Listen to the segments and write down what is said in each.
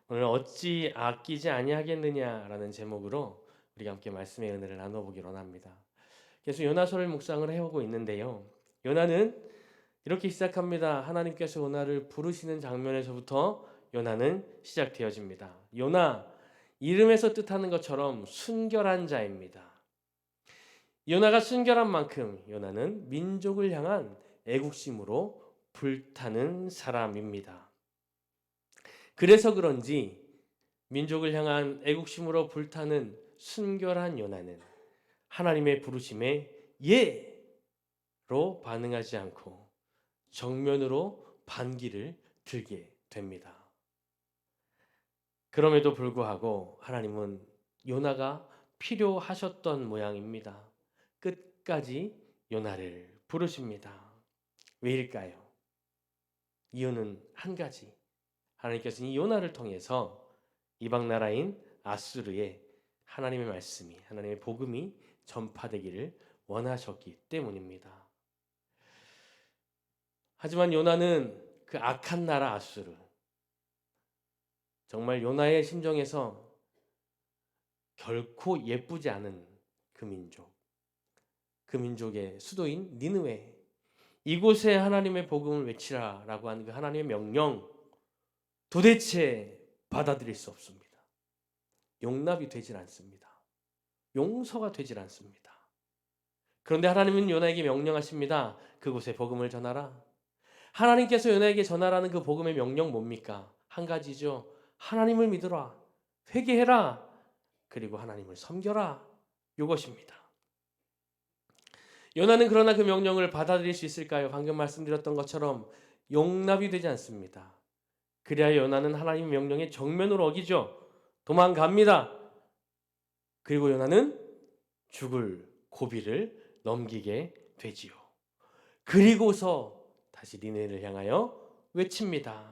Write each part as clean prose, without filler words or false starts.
오늘 어찌 아끼지 아니하겠느냐라는 제목으로 우리가 함께 말씀의 은혜를 나눠보기로 합니다. 계속 요나서를 묵상을 해오고 있는데요. 요나는 이렇게 시작합니다. 하나님께서 요나를 부르시는 장면에서부터 요나는 시작되어집니다. 요나, 이름에서 뜻하는 것처럼 순결한 자입니다. 요나가 순결한 만큼 요나는 민족을 향한 애국심으로 불타는 사람입니다. 그래서 그런지 민족을 향한 애국심으로 불타는 순결한 요나는 하나님의 부르심에 예로 반응하지 않고 정면으로 반기를 들게 됩니다. 그럼에도 불구하고 하나님은 요나가 필요하셨던 모양입니다. 끝까지 요나를 부르십니다. 왜일까요? 이유는 한 가지. 하나님께서는 이 요나를 통해서 이방 나라인 아수르에 하나님의 말씀이, 하나님의 복음이 전파되기를 원하셨기 때문입니다. 하지만 요나는 그 악한 나라 아수르, 정말 요나의 심정에서 결코 예쁘지 않은 그 민족, 그 민족의 수도인 니느웨, 이곳에 하나님의 복음을 외치라라고 하는 그 하나님의 명령, 도대체 받아들일 수 없습니다. 용납이 되질 않습니다. 용서가 되질 않습니다. 그런데 하나님은 요나에게 명령하십니다. 그곳에 복음을 전하라. 하나님께서 요나에게 전하라는 그 복음의 명령 뭡니까? 한 가지죠. 하나님을 믿으라. 회개해라. 그리고 하나님을 섬겨라. 이것입니다. 요나는 그러나 그 명령을 받아들일 수 있을까요? 방금 말씀드렸던 것처럼 용납이 되지 않습니다. 그래야 요나는 하나님의 명령에 정면으로 어기죠. 도망갑니다. 그리고 요나는 죽을 고비를 넘기게 되지요. 그리고서 다시 니느웨를 향하여 외칩니다.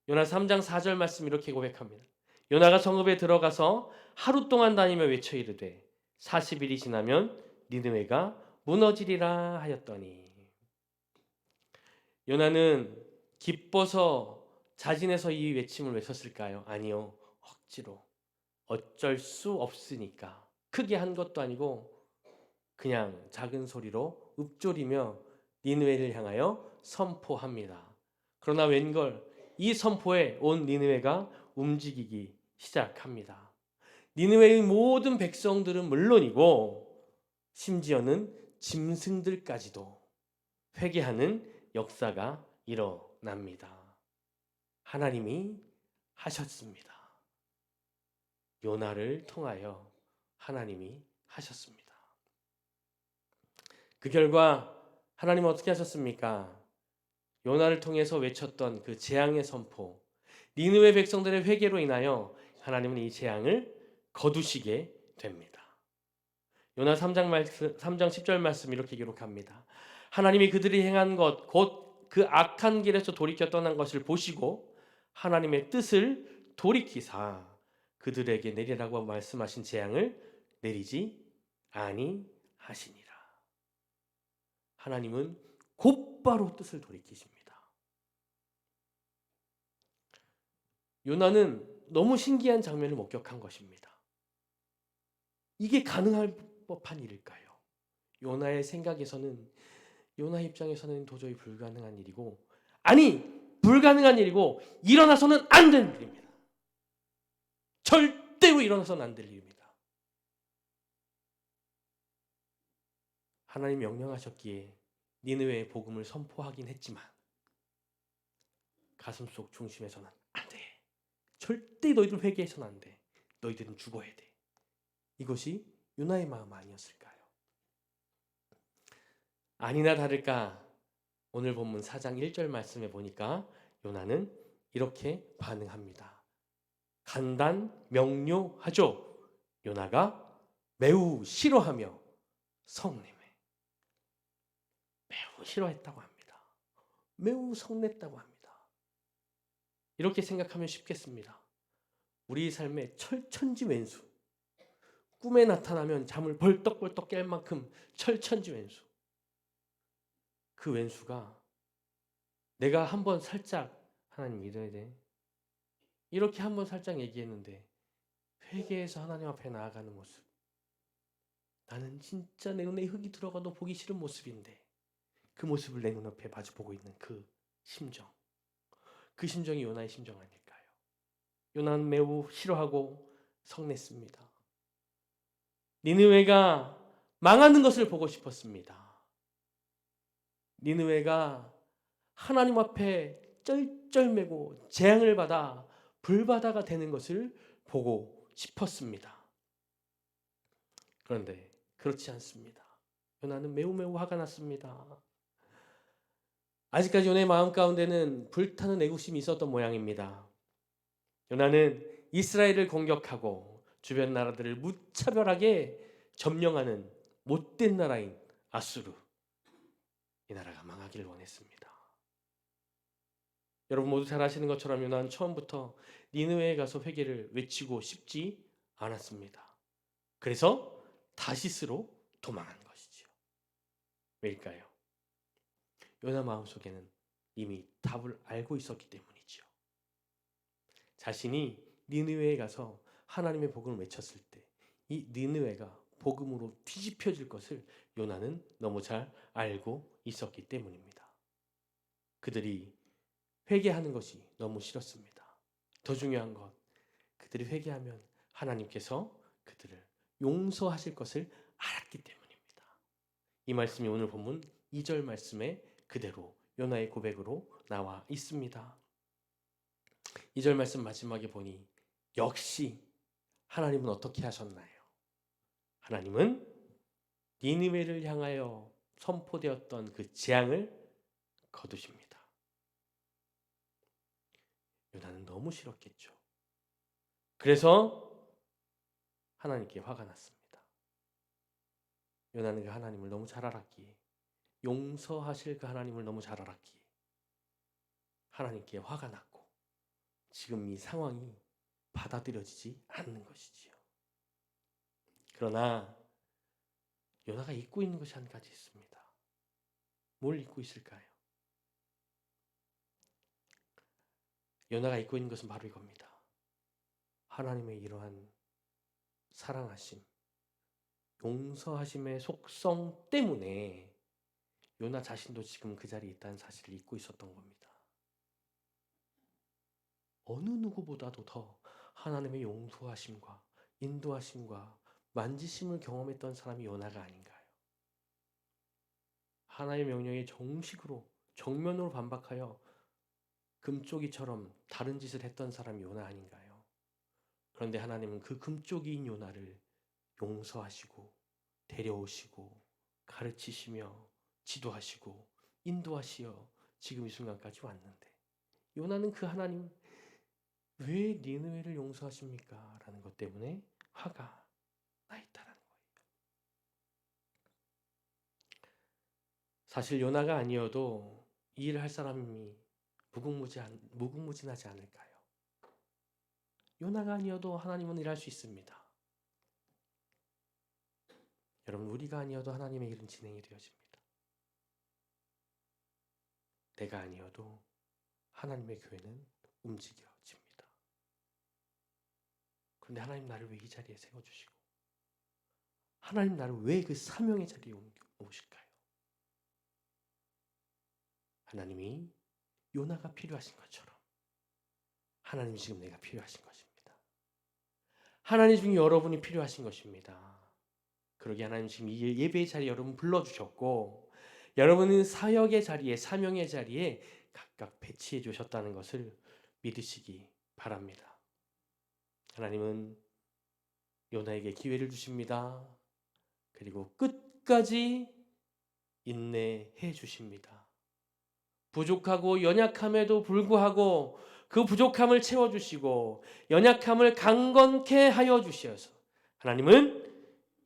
요나 3장 4절 말씀 이렇게 고백합니다. 요나가 성읍에 들어가서 하루 동안 다니며 외쳐 이르되 40일이 지나면 니느웨가 무너지리라 하였더니, 요나는 기뻐서 자진해서 이 외침을 외쳤을까요? 아니요. 억지로. 어쩔 수 없으니까. 크게 한 것도 아니고 그냥 작은 소리로 읊조리며 니느웨를 향하여 선포합니다. 그러나 웬걸 이 선포에 온 니느웨가 움직이기 시작합니다. 니느웨의 모든 백성들은 물론이고 심지어는 짐승들까지도 회개하는 역사가 일어납니다. 하나님이 하셨습니다. 요나를 통하여 하나님이 하셨습니다. 그 결과 하나님은 어떻게 하셨습니까? 요나를 통해서 외쳤던 그 재앙의 선포, 니느웨 백성들의 회개로 인하여 하나님은 이 재앙을 거두시게 됩니다. 요나 3장 10절 말씀 이렇게 기록합니다. 하나님이 그들이 행한 것, 곧 그 악한 길에서 돌이켜 떠난 것을 보시고 하나님의 뜻을 돌이키사 그들에게 내리라고 말씀하신 재앙을 내리지 아니하시니라. 하나님은 곧바로 뜻을 돌이키십니다. 요나는 너무 신기한 장면을 목격한 것입니다. 이게 가능할 법한 일일까요? 요나의 생각에서는, 요나 입장에서는 도저히 불가능한 일이고, 아니 불가능한 일이고 일어나서는 안 되는 일입니다. 절대로 일어나서는 안 될 일입니다. 하나님 명령하셨기에 니느웨의 복음을 선포하긴 했지만 가슴속 중심에서는 안 돼. 절대 너희들 회개해서는 안 돼. 너희들은 죽어야 돼. 이것이 요나의 마음 아니었을까요? 아니나 다를까 오늘 본문 4장 1절 말씀에 보니까 요나는 이렇게 반응합니다. 간단 명료하죠. 요나가 매우 싫어하며 성내매. 매우 싫어했다고 합니다. 매우 성냈다고 합니다. 이렇게 생각하면 쉽겠습니다. 우리 삶의 철천지왼수, 꿈에 나타나면 잠을 벌떡벌떡 깰 만큼 철천지왼수, 그 왼수가 내가 한번 살짝 하나님 믿어야 돼, 이렇게 한번 살짝 얘기했는데 회개해서 하나님 앞에 나아가는 모습. 나는 진짜 내 눈에 흙이 들어가도 보기 싫은 모습인데 그 모습을 내 눈앞에 마주보고 있는 그 심정. 그 심정이 요나의 심정 아닐까요? 요나는 매우 싫어하고 성냈습니다. 니느웨가 망하는 것을 보고 싶었습니다. 니느웨가 하나님 앞에 쩔쩔매고 재앙을 받아 불바다가 되는 것을 보고 싶었습니다. 그런데 그렇지 않습니다. 요나는 매우 화가 났습니다. 아직까지 요나의 마음 가운데는 불타는 애국심이 있었던 모양입니다. 요나는 이스라엘을 공격하고 주변 나라들을 무차별하게 점령하는 못된 나라인 아수르, 이 나라가 망하기를 원했습니다. 여러분 모두 잘 아시는 것처럼 요나는 처음부터 니느웨에 가서 회개를 외치고 싶지 않았습니다. 그래서 다시스로 도망한 것이지요. 왜일까요? 요나 마음속에는 이미 답을 알고 있었기 때문이지요. 자신이 니느웨에 가서 하나님의 복음을 외쳤을 때 이 니느웨가 복음으로 뒤집혀질 것을 요나는 너무 잘 알고 있었기 때문입니다. 그들이 회개하는 것이 너무 싫었습니다. 더 중요한 것, 그들이 회개하면 하나님께서 그들을 용서하실 것을 알았기 때문입니다. 이 말씀이 오늘 본문 2절 말씀에 그대로 요나의 고백으로 나와 있습니다. 2절 말씀 마지막에 보니 역시 하나님은 어떻게 하셨나요? 하나님은 니느웨를 향하여 선포되었던 그 재앙을 거두십니다. 요나는 너무 싫었겠죠. 그래서 하나님께 화가 났습니다. 요나는 그 하나님을 너무 잘 알았기에, 용서하실 그 하나님을 너무 잘 알았기에 하나님께 화가 났고 지금 이 상황이 받아들여지지 않는 것이지요. 그러나 요나가 잊고 있는 것이 한 가지 있습니다. 뭘 잊고 있을까요? 요나가 잊고 있는 것은 바로 이겁니다. 하나님의 이러한 사랑하심, 용서하심의 속성 때문에 요나 자신도 지금 그 자리에 있다는 사실을 잊고 있었던 겁니다. 어느 누구보다도 더 하나님의 용서하심과 인도하심과 만지심을 경험했던 사람이 요나가 아닌가요? 하나님의 명령에 정식으로 정면으로 반박하여 금쪽이처럼 다른 짓을 했던 사람이 요나 아닌가요? 그런데 하나님은 그 금쪽이인 요나를 용서하시고 데려오시고 가르치시며 지도하시고 인도하시어 지금 이 순간까지 왔는데 요나는 그 하나님 왜 니느웨를 용서하십니까? 라는 것 때문에 화가 나 있다는 거예요. 사실 요나가 아니어도 이 일을 할 사람이 무궁무진하지 않을까요? 요나가 아니어도 하나님은 일할 수 있습니다. 여러분 우리가 아니어도 하나님의 일은 진행이 되어집니다. 내가 아니어도 하나님의 교회는 움직여집니다. 그런데 하나님 나를 왜 이 자리에 세워주시고 하나님 나를 왜 그 사명의 자리에 오실까요? 하나님이 요나가 필요하신 것처럼 하나님 지금 내가 필요하신 것입니다. 하나님 지금 여러분이 필요하신 것입니다. 그러게 하나님 지금 이 예배의 자리에 여러분 불러주셨고 여러분은 사역의 자리에 사명의 자리에 각각 배치해 주셨다는 것을 믿으시기 바랍니다. 하나님은 요나에게 기회를 주십니다. 그리고 끝까지 인내해 주십니다. 부족하고 연약함에도 불구하고 그 부족함을 채워주시고 연약함을 강건케 하여 주셔서 하나님은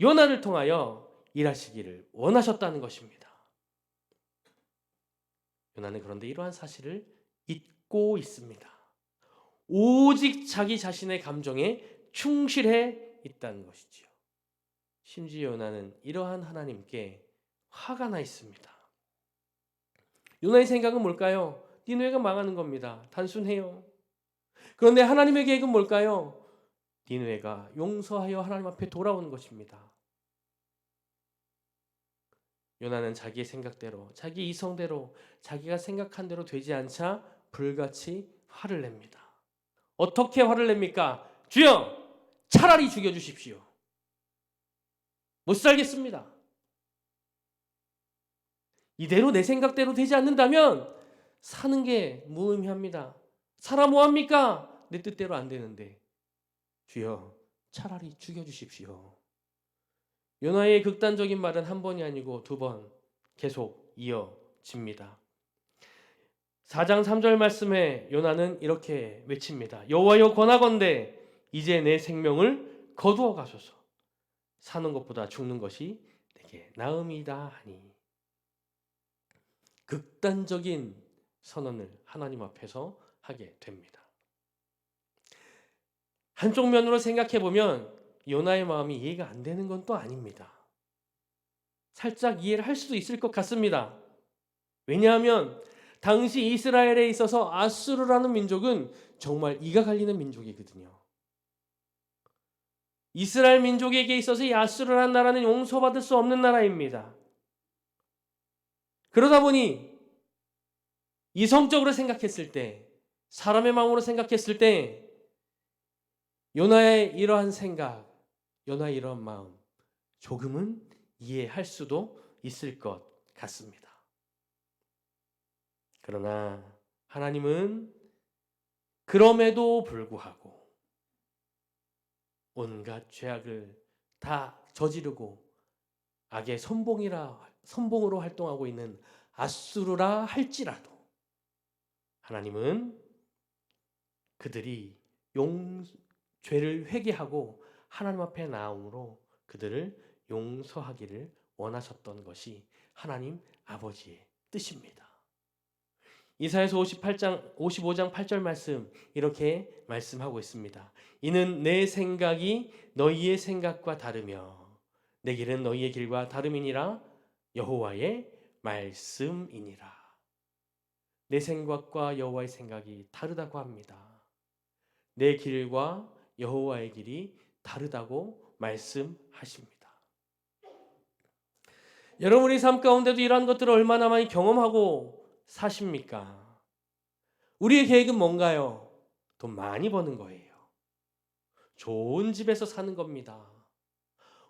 요나를 통하여 일하시기를 원하셨다는 것입니다. 요나는 그런데 이러한 사실을 잊고 있습니다. 오직 자기 자신의 감정에 충실해 있다는 것이지요. 심지어 요나는 이러한 하나님께 화가 나 있습니다. 요나의 생각은 뭘까요? 니느웨가 망하는 겁니다. 단순해요. 그런데 하나님의 계획은 뭘까요? 니느웨가 용서하여 하나님 앞에 돌아오는 것입니다. 요나는 자기의 생각대로, 자기 이성대로, 자기가 생각한 대로 되지 않자 불같이 화를 냅니다. 어떻게 화를 냅니까? 주여, 차라리 죽여주십시오. 못 살겠습니다. 이대로 내 생각대로 되지 않는다면 사는 게 무의미합니다. 살아 뭐합니까? 내 뜻대로 안 되는데. 주여, 차라리 죽여주십시오. 요나의 극단적인 말은 한 번이 아니고 두 번 계속 이어집니다. 4장 3절 말씀에 요나는 이렇게 외칩니다. 여호와여 권하건대 이제 내 생명을 거두어 가소서. 사는 것보다 죽는 것이 내게 나음이다 하니. 극단적인 선언을 하나님 앞에서 하게 됩니다. 한쪽 면으로 생각해 보면 요나의 마음이 이해가 안 되는 건 또 아닙니다. 살짝 이해를 할 수도 있을 것 같습니다. 왜냐하면 당시 이스라엘에 있어서 아수르라는 민족은 정말 이가 갈리는 민족이거든요. 이스라엘 민족에게 있어서 이 아수르라는 나라는 용서받을 수 없는 나라입니다. 그러다 보니 이성적으로 생각했을 때, 사람의 마음으로 생각했을 때 요나의 이러한 생각, 요나의 이러한 마음 조금은 이해할 수도 있을 것 같습니다. 그러나 하나님은 그럼에도 불구하고 온갖 죄악을 다 저지르고 악의 선봉으로 활동하고 있는 아수르라 할지라도 하나님은 그들이 죄를 회개하고 하나님 앞에 나옴으로 그들을 용서하기를 원하셨던 것이 하나님 아버지의 뜻입니다. 이사야서 55장 8절 말씀 이렇게 말씀하고 있습니다. 이는 내 생각이 너희의 생각과 다르며 내 길은 너희의 길과 다름이니라 여호와의 말씀이니라. 내 생각과 여호와의 생각이 다르다고 합니다. 내 길과 여호와의 길이 다르다고 말씀하십니다. 여러분의 삶 가운데도 이러한 것들을 얼마나 많이 경험하고 사십니까? 우리의 계획은 뭔가요? 돈 많이 버는 거예요. 좋은 집에서 사는 겁니다.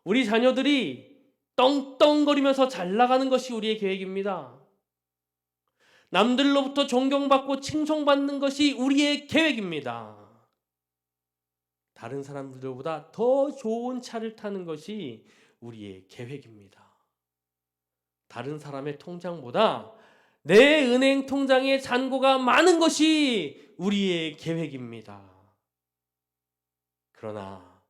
우리 자녀들이 떵떵거리면서 잘 나가는 것이 우리의 계획입니다. 남들로부터 존경받고 칭송받는 것이 우리의 계획입니다. 다른 사람들보다 더 좋은 차를 타는 것이 우리의 계획입니다. 다른 사람의 통장보다 내 은행 통장에 잔고가 많은 것이 우리의 계획입니다. 그러나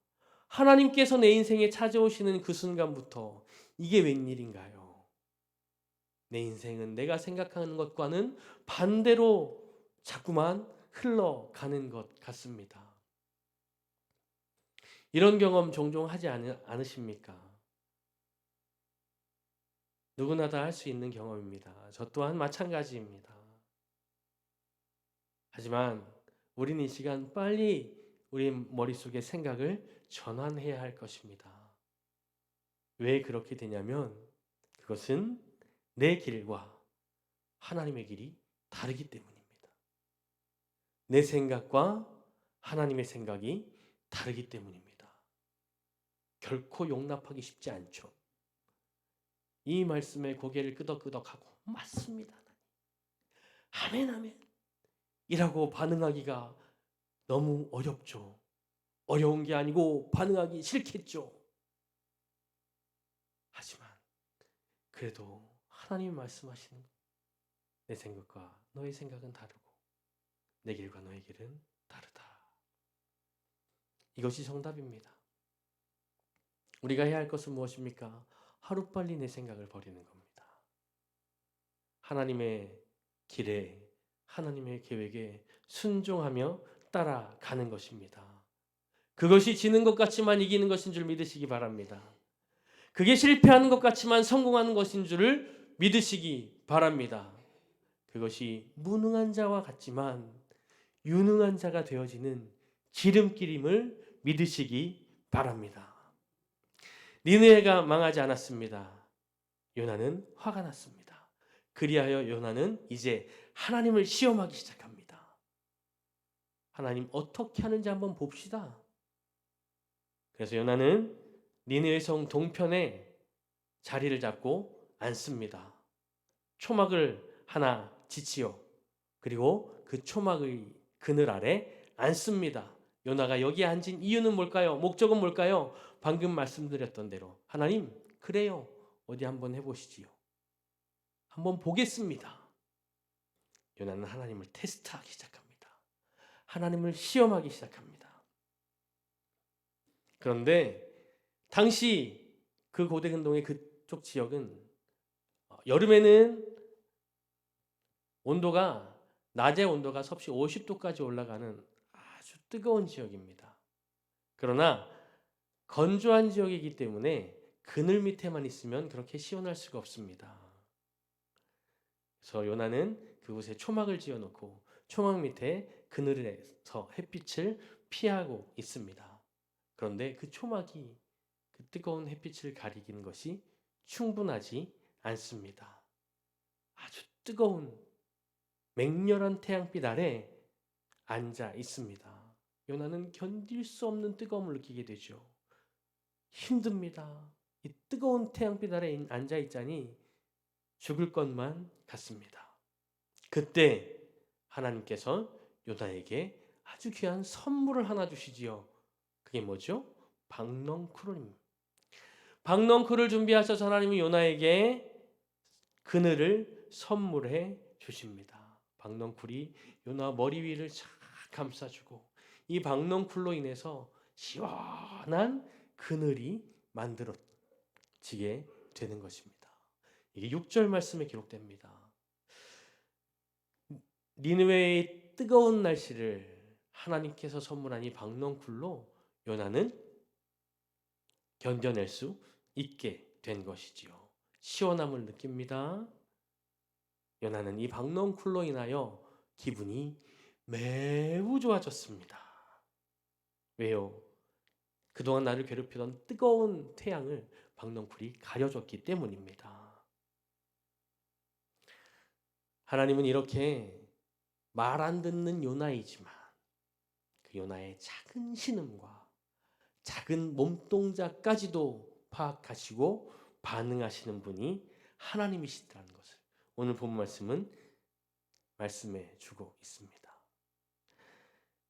하나님께서 내 인생에 찾아오시는 그 순간부터 이게 웬일인가요? 내 인생은 내가 생각하는 것과는 반대로 자꾸만 흘러가는 것 같습니다. 이런 경험 종종 하지 않으십니까? 누구나 다 할 수 있는 경험입니다. 저 또한 마찬가지입니다. 하지만 우리는 이 시간 빨리 우리 머릿속의 생각을 전환해야 할 것입니다. 왜 그렇게 되냐면 그것은 내 길과 하나님의 길이 다르기 때문입니다. 내 생각과 하나님의 생각이 다르기 때문입니다. 결코 용납하기 쉽지 않죠. 이 말씀에 고개를 끄덕끄덕하고 맞습니다. 아멘 아멘 이라고 반응하기가 너무 어렵죠. 어려운 게 아니고 반응하기 싫겠죠. 하지만 그래도 하나님이 말씀하시는 내 생각과 너의 생각은 다르고 내 길과 너의 길은 다르다. 이것이 정답입니다. 우리가 해야 할 것은 무엇입니까? 하루빨리 내 생각을 버리는 겁니다. 하나님의 길에 하나님의 계획에 순종하며 따라가는 것입니다. 그것이 지는 것 같지만 이기는 것인 줄 믿으시기 바랍니다. 그게 실패하는 것 같지만 성공하는 것인 줄을 믿으시기 바랍니다. 그것이 무능한 자와 같지만 유능한 자가 되어지는 지름길임을 믿으시기 바랍니다. 니느웨가 망하지 않았습니다. 요나는 화가 났습니다. 그리하여 요나는 이제 하나님을 시험하기 시작합니다. 하나님 어떻게 하는지 한번 봅시다. 그래서 요나는 니느웨 성 동편에 자리를 잡고 앉습니다. 초막을 하나 지치요. 그리고 그 초막의 그늘 아래 앉습니다. 요나가 여기에 앉은 이유는 뭘까요? 목적은 뭘까요? 방금 말씀드렸던 대로 하나님, 그래요. 어디 한번 해보시지요. 한번 보겠습니다. 요나는 하나님을 테스트하기 시작합니다. 하나님을 시험하기 시작합니다. 그런데 당시 그 고대근동의 그쪽 지역은 여름에는 낮의 온도가 섭씨 50도까지 올라가는 아주 뜨거운 지역입니다. 그러나 건조한 지역이기 때문에 그늘 밑에만 있으면 그렇게 시원할 수가 없습니다. 그래서 요나는 그곳에 초막을 지어놓고 초막 밑에 그늘에서 햇빛을 피하고 있습니다. 그런데 그 초막이 그 뜨거운 햇빛을 가리키는 것이 충분하지 않습니다. 아주 뜨거운 맹렬한 태양빛 아래 앉아 있습니다. 요나는 견딜 수 없는 뜨거움을 느끼게 되죠. 힘듭니다. 이 뜨거운 태양빛 아래 앉아 있자니 죽을 것만 같습니다. 그때 하나님께서 요나에게 아주 귀한 선물을 하나 주시지요. 그게 뭐죠? 박넝쿨입니다. 박넝쿨을 준비하셔서 하나님은 요나에게 그늘을 선물해 주십니다. 박넝쿨이 요나 머리 위를 쫙 감싸주고 이 박넝쿨로 인해서 시원한 그늘이 만들어지게 되는 것입니다. 이게 6절 말씀에 기록됩니다. 니느웨의 뜨거운 날씨를 하나님께서 선물한 이 박넝쿨로 요나는 견뎌낼 수 있게 된 것이지요. 시원함을 느낍니다. 요나는 이 박넝쿨로 인하여 기분이 매우 좋아졌습니다. 왜요? 그동안 나를 괴롭히던 뜨거운 태양을 박넝쿨이 가려줬기 때문입니다. 하나님은 이렇게 말 안 듣는 요나이지만 그 요나의 작은 신음과 작은 몸동작까지도 파악하시고 반응하시는 분이 하나님이시다는 것을 오늘 본 말씀은 말씀해 주고 있습니다.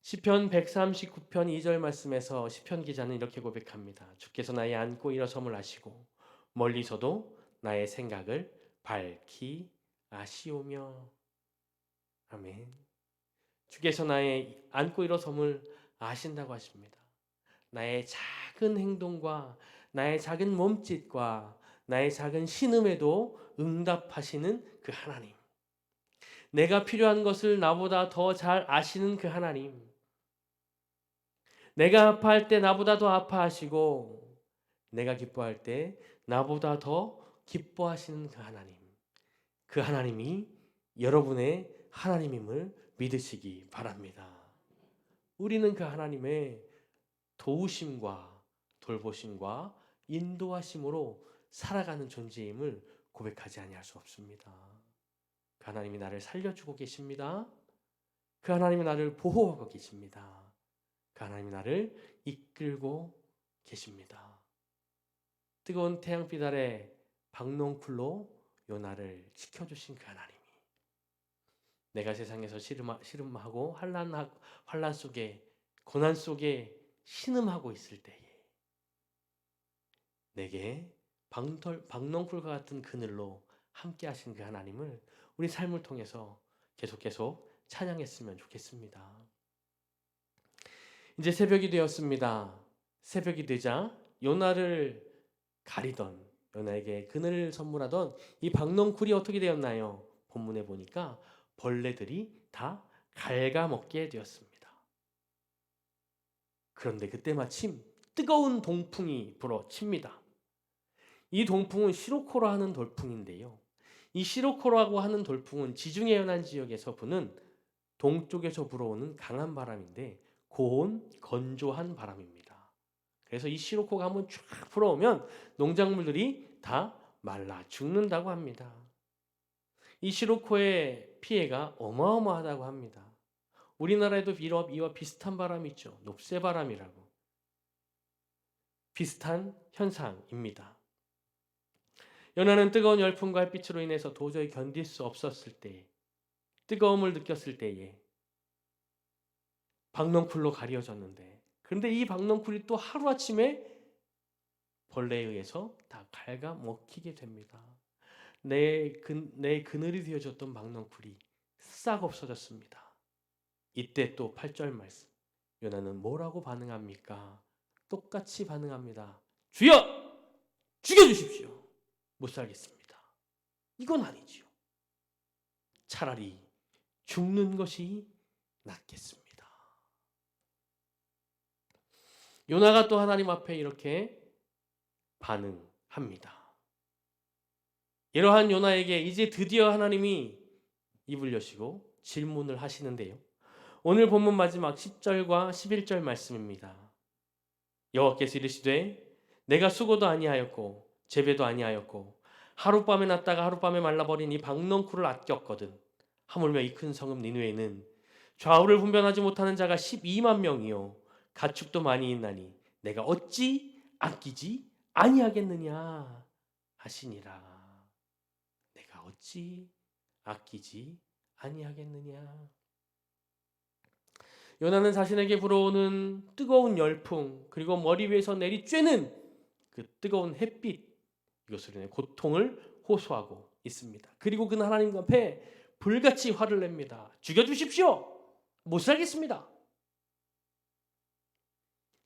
시편 139편 2절 말씀에서 시편 기자는 이렇게 고백합니다. 주께서 나의 앉고 일어섬을 아시고 멀리서도 나의 생각을 밝히 아시오며. 아멘. 주께서 나의 앉고 일어섬을 아신다고 하십니다. 나의 작은 행동과 나의 작은 몸짓과 나의 작은 신음에도 응답하시는 그 하나님. 내가 필요한 것을 나보다 더 잘 아시는 그 하나님. 내가 아파할 때 나보다 더 아파하시고 내가 기뻐할 때 나보다 더 기뻐하시는 그 하나님. 그 하나님이 여러분의 하나님임을 믿으시기 바랍니다. 우리는 그 하나님의 도우심과 돌보심과 인도하심으로 살아가는 존재임을 고백하지 아니할 수 없습니다. 그 하나님이 나를 살려주고 계십니다. 그 하나님이 나를 보호하고 계십니다. 그 하나님이 나를 이끌고 계십니다. 뜨거운 태양빛 아래 박넝쿨로 요나를 지켜주신 그 하나님이 내가 세상에서 시름하고 환난 속에 고난 속에 신음하고 있을 때에 내게 박넝쿨과 같은 그늘로 함께 하신 그 하나님을 우리 삶을 통해서 계속 찬양했으면 좋겠습니다. 이제 새벽이 되었습니다. 새벽이 되자 요나를 가리던 요나에게 그늘을 선물하던 이 박넝쿨이 어떻게 되었나요? 본문에 보니까 벌레들이 다 갉아먹게 되었습니다. 그런데 그때 마침 뜨거운 동풍이 불어칩니다. 이 동풍은 시로코라 하는 돌풍인데요. 이 시로코라고 하는 돌풍은 지중해 연안 지역에서 부는 동쪽에서 불어오는 강한 바람인데 고온 건조한 바람입니다. 그래서 이 시로코가 한번 쫙 불어오면 농작물들이 다 말라 죽는다고 합니다. 이 시로코의 피해가 어마어마하다고 합니다. 우리나라에도 이와 비슷한 바람이 있죠. 높새바람이라고. 비슷한 현상입니다. 연하는 뜨거운 열풍과 햇빛으로 인해서 도저히 견딜 수 없었을 때, 뜨거움을 느꼈을 때에 박넝쿨로 가려졌는데, 그런데 이 박넝쿨이 또 하루아침에 벌레에 의해서 다 갉아먹히게 됩니다. 내 그늘이 되어줬던 박넝쿨이 싹 없어졌습니다. 이때 또 8절 말씀, 요나는 뭐라고 반응합니까? 똑같이 반응합니다. 주여! 죽여주십시오. 못 살겠습니다. 이건 아니지요. 차라리 죽는 것이 낫겠습니다. 요나가 또 하나님 앞에 이렇게 반응합니다. 이러한 요나에게 이제 드디어 하나님이 입을 여시고 질문을 하시는데요. 오늘 본문 마지막 10절과 11절 말씀입니다. 여호와께서 이르시되 내가 수고도 아니하였고 재배도 아니하였고 하룻밤에 났다가 하룻밤에 말라버린 이 박넝쿨을 아꼈거든. 하물며 이 큰 성읍 니느웨는 좌우를 분별하지 못하는 자가 12만 명이요 가축도 많이 있나니 내가 어찌 아끼지 아니하겠느냐 하시니라. 내가 어찌 아끼지 아니하겠느냐. 요나는 자신에게 불어오는 뜨거운 열풍, 그리고 머리 위에서 내리쬐는 그 뜨거운 햇빛, 이것으로 인해 고통을 호소하고 있습니다. 그리고 그는 하나님 앞에 불같이 화를 냅니다. 죽여주십시오. 못 살겠습니다.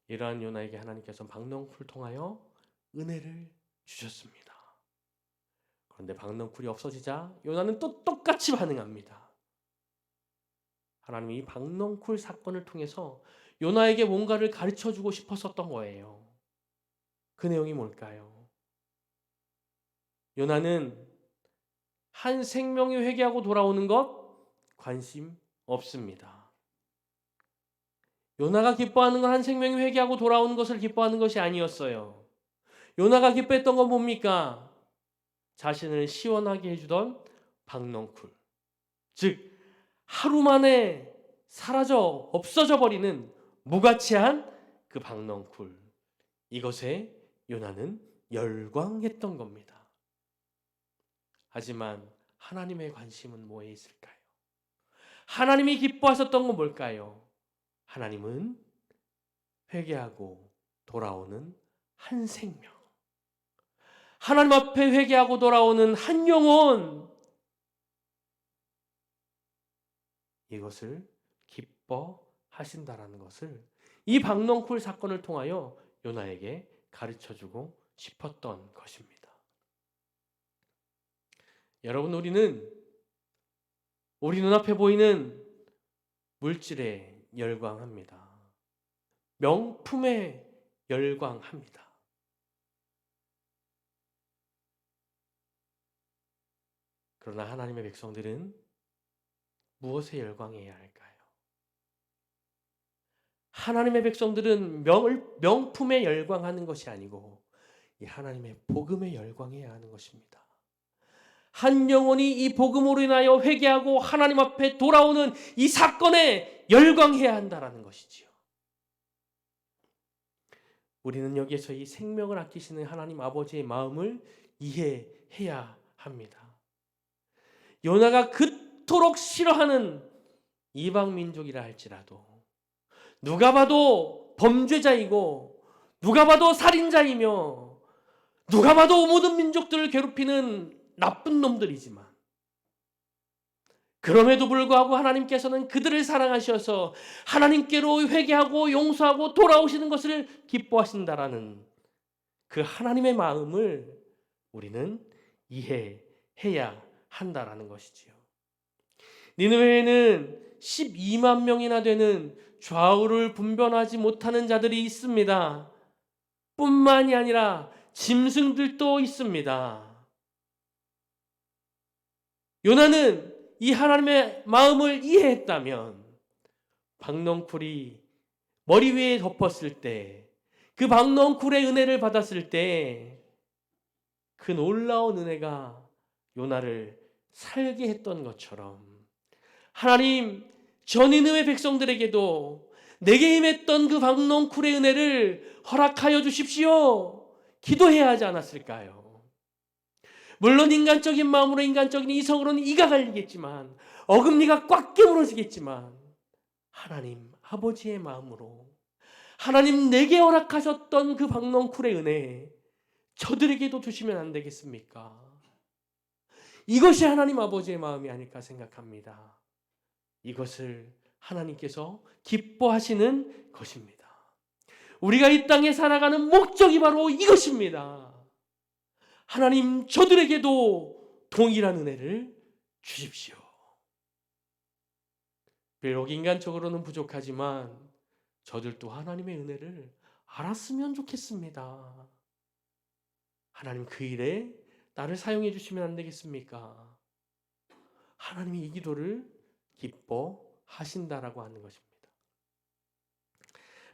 이러한 요나에게 하나님께서 박넝쿨을 통하여 은혜를 주셨습니다. 그런데 박넝쿨이 없어지자 요나는 또 똑같이 반응합니다. 하나님이 이 박넝쿨 사건을 통해서 요나에게 뭔가를 가르쳐주고 싶었었던 거예요. 그 내용이 뭘까요? 요나는 한 생명이 회개하고 돌아오는 것 관심 없습니다. 요나가 기뻐하는 건 한 생명이 회개하고 돌아오는 것을 기뻐하는 것이 아니었어요. 요나가 기뻐했던 건 뭡니까? 자신을 시원하게 해주던 박넝쿨, 즉 하루 만에 사라져 없어져 버리는 무가치한 그 박넝쿨, 이것에 요나는 열광했던 겁니다. 하지만 하나님의 관심은 뭐에 있을까요? 하나님이 기뻐하셨던 건 뭘까요? 하나님은 회개하고 돌아오는 한 생명, 하나님 앞에 회개하고 돌아오는 한 영혼, 이것을 기뻐하신다라는 것을 이 박넝쿨 사건을 통하여 요나에게 가르쳐주고 싶었던 것입니다. 여러분, 우리는 우리 눈앞에 보이는 물질에 열광합니다. 명품에 열광합니다. 그러나 하나님의 백성들은 무엇에 열광해야 할까요? 하나님의 백성들은 명품에 열광하는 것이 아니고 이 하나님의 복음에 열광해야 하는 것입니다. 한 영혼이 이 복음으로 인하여 회개하고 하나님 앞에 돌아오는 이 사건에 열광해야 한다라는 것이지요. 우리는 여기에서 이 생명을 아끼시는 하나님 아버지의 마음을 이해해야 합니다. 요나가 그토록 싫어하는 이방 민족이라 할지라도, 누가 봐도 범죄자이고 누가 봐도 살인자이며 누가 봐도 모든 민족들을 괴롭히는 나쁜 놈들이지만, 그럼에도 불구하고 하나님께서는 그들을 사랑하셔서 하나님께로 회개하고 용서하고 돌아오시는 것을 기뻐하신다라는 그 하나님의 마음을 우리는 이해해야 한다라는 것이지요. 니느웨에는 12만 명이나 되는 좌우를 분별하지 못하는 자들이 있습니다. 뿐만이 아니라 짐승들도 있습니다. 요나는 이 하나님의 마음을 이해했다면 박넝쿨이 머리 위에 덮었을 때, 그 박넝쿨의 은혜를 받았을 때 그 놀라운 은혜가 요나를 살게 했던 것처럼 하나님 전니느웨 백성들에게도 내게 임했던 그 박넝쿨의 은혜를 허락하여 주십시오. 기도해야 하지 않았을까요? 물론 인간적인 마음으로, 인간적인 이성으로는 이가 갈리겠지만, 어금니가 꽉 깨물어지겠지만, 하나님 아버지의 마음으로 하나님 내게 허락하셨던 그 박넝쿨의 은혜 저들에게도 주시면 안 되겠습니까? 이것이 하나님 아버지의 마음이 아닐까 생각합니다. 이것을 하나님께서 기뻐하시는 것입니다. 우리가 이 땅에 살아가는 목적이 바로 이것입니다. 하나님 저들에게도 동일한 은혜를 주십시오. 비록 인간적으로는 부족하지만 저들도 하나님의 은혜를 알았으면 좋겠습니다. 하나님 그 일에 나를 사용해 주시면 안 되겠습니까? 하나님이 이 기도를 기뻐하신다라고 하는 것입니다.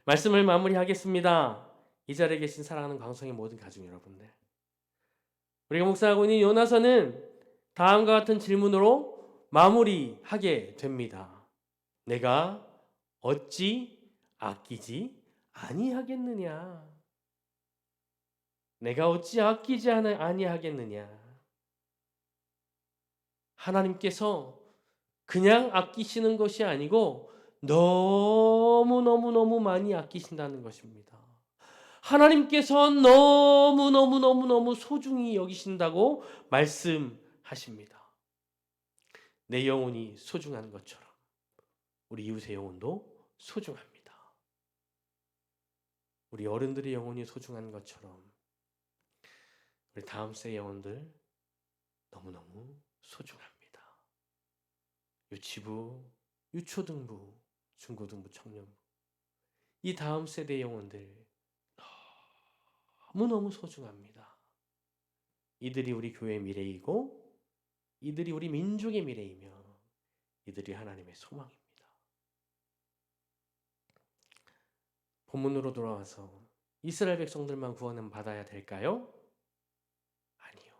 말씀을 마무리하겠습니다. 이 자리에 계신 사랑하는 광성의 모든 가족 여러분들, 우리가 묵상하고 있는 요나서는 다음과 같은 질문으로 마무리하게 됩니다. 내가 어찌 아끼지 아니하겠느냐? 내가 어찌 아끼지 아니하겠느냐? 하나님께서 그냥 아끼시는 것이 아니고 너무너무너무 많이 아끼신다는 것입니다. 하나님께서 너무너무너무너무 소중히 여기신다고 말씀하십니다. 내 영혼이 소중한 것처럼 우리 이웃의 영혼도 소중합니다. 우리 어른들의 영혼이 소중한 것처럼 우리 다음 세의 영혼들 너무너무 소중합니다. 유치부, 유초등부, 중고등부, 청년부, 이 다음 세대의 영혼들 너무너무 소중합니다. 이들이 우리 교회의 미래이고 이들이 우리 민족의 미래이며 이들이 하나님의 소망입니다. 본문으로 돌아와서 이스라엘 백성들만 구원은 받아야 될까요? 아니요.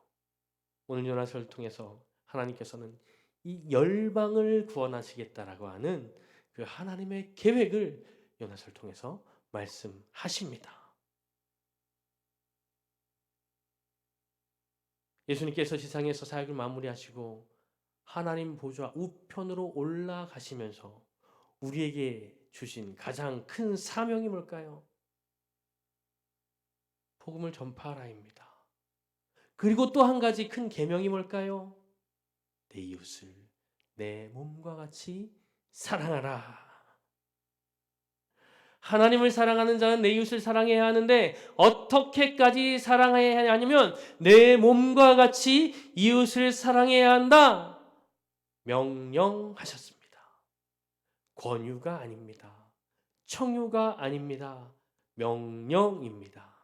오늘 요나서를 통해서 하나님께서는 이 열방을 구원하시겠다라고 하는 그 하나님의 계획을 요나서를 통해서 말씀하십니다. 예수님께서 지상에서 사역을 마무리하시고 하나님 보좌 우편으로 올라가시면서 우리에게 주신 가장 큰 사명이 뭘까요? 복음을 전파하라입니다. 그리고 또 한 가지 큰 계명이 뭘까요? 내 이웃을 내 몸과 같이 사랑하라. 하나님을 사랑하는 자는 내 이웃을 사랑해야 하는데 어떻게까지 사랑해야 하냐면 내 몸과 같이 이웃을 사랑해야 한다. 명령하셨습니다. 권유가 아닙니다. 청유가 아닙니다. 명령입니다.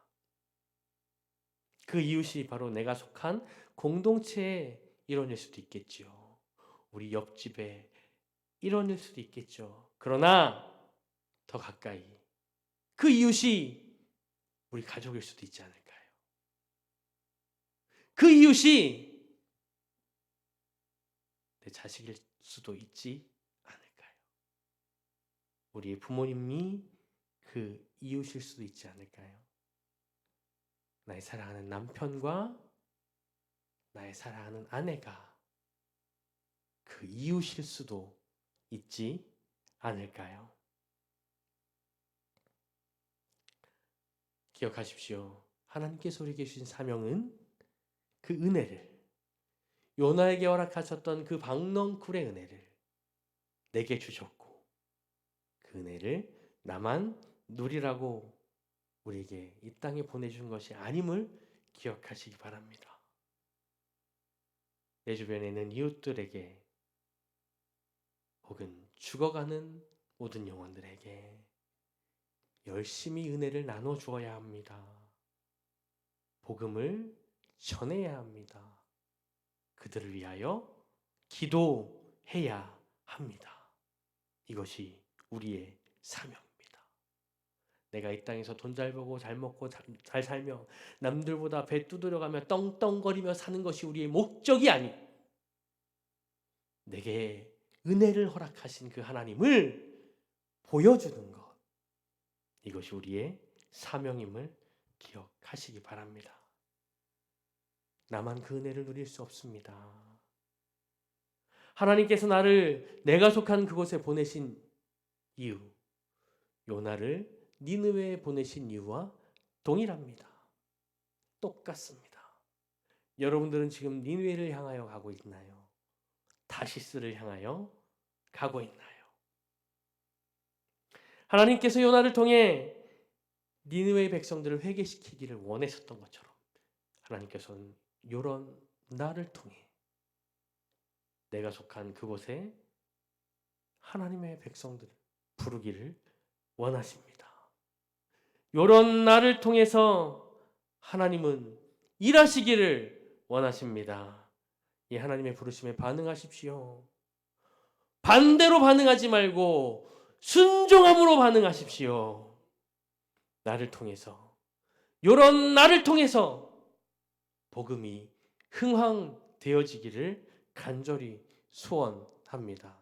그 이웃이 바로 내가 속한 공동체의 일원일 수도 있겠죠. 우리 옆집의 일원일 수도 있겠죠. 그러나 더 가까이 그 이웃이 우리 가족일 수도 있지 않을까요? 그 이웃이 내 자식일 수도 있지 않을까요? 우리 부모님이 그 이웃일 수도 있지 않을까요? 나의 사랑하는 남편과 나의 사랑하는 아내가 그 이웃일 수도 있지 않을까요? 기억하십시오. 하나님께서 우리에게 주신 사명은 그 은혜를, 요나에게 허락하셨던 그 박넝쿨의 은혜를 내게 주셨고 그 은혜를 나만 누리라고 우리에게 이 땅에 보내준 것이 아님을 기억하시기 바랍니다. 내 주변에 있는 이웃들에게 혹은 죽어가는 모든 영혼들에게 열심히 은혜를 나눠 주어야 합니다. 복음을 전해야 합니다. 그들을 위하여 기도해야 해야 합니다. 이것이 우리의 사명입니다. 내가 이 땅에서 돈 잘 벌고 잘 먹고 잘 살며 남들보다 배 두드려가며 떵떵거리며 사는 것이 우리의 목적이 아니고 내게 은혜를 허락하신 그 하나님을 보여주는 것, 이것이 우리의 사명임을 기억하시기 바랍니다. 나만 그 은혜를 누릴 수 없습니다. 하나님께서 나를 내가 속한 그곳에 보내신 이유, 요나를 니느웨에 보내신 이유와 동일합니다. 똑같습니다. 여러분들은 지금 니느웨를 향하여 가고 있나요? 다시스를 향하여 가고 있나요? 하나님께서 요나를 통해 니느웨의 백성들을 회개시키기를 원하셨던 것처럼 하나님께서는 이런 나를 통해 내가 속한 그곳에 하나님의 백성들을 부르기를 원하십니다. 이런 나를 통해서 하나님은 일하시기를 원하십니다. 이 하나님의 부르심에 반응하십시오. 반대로 반응하지 말고 순종함으로 반응하십시오. 나를 통해서, 이런 나를 통해서 복음이 흥황되어지기를 간절히 소원합니다.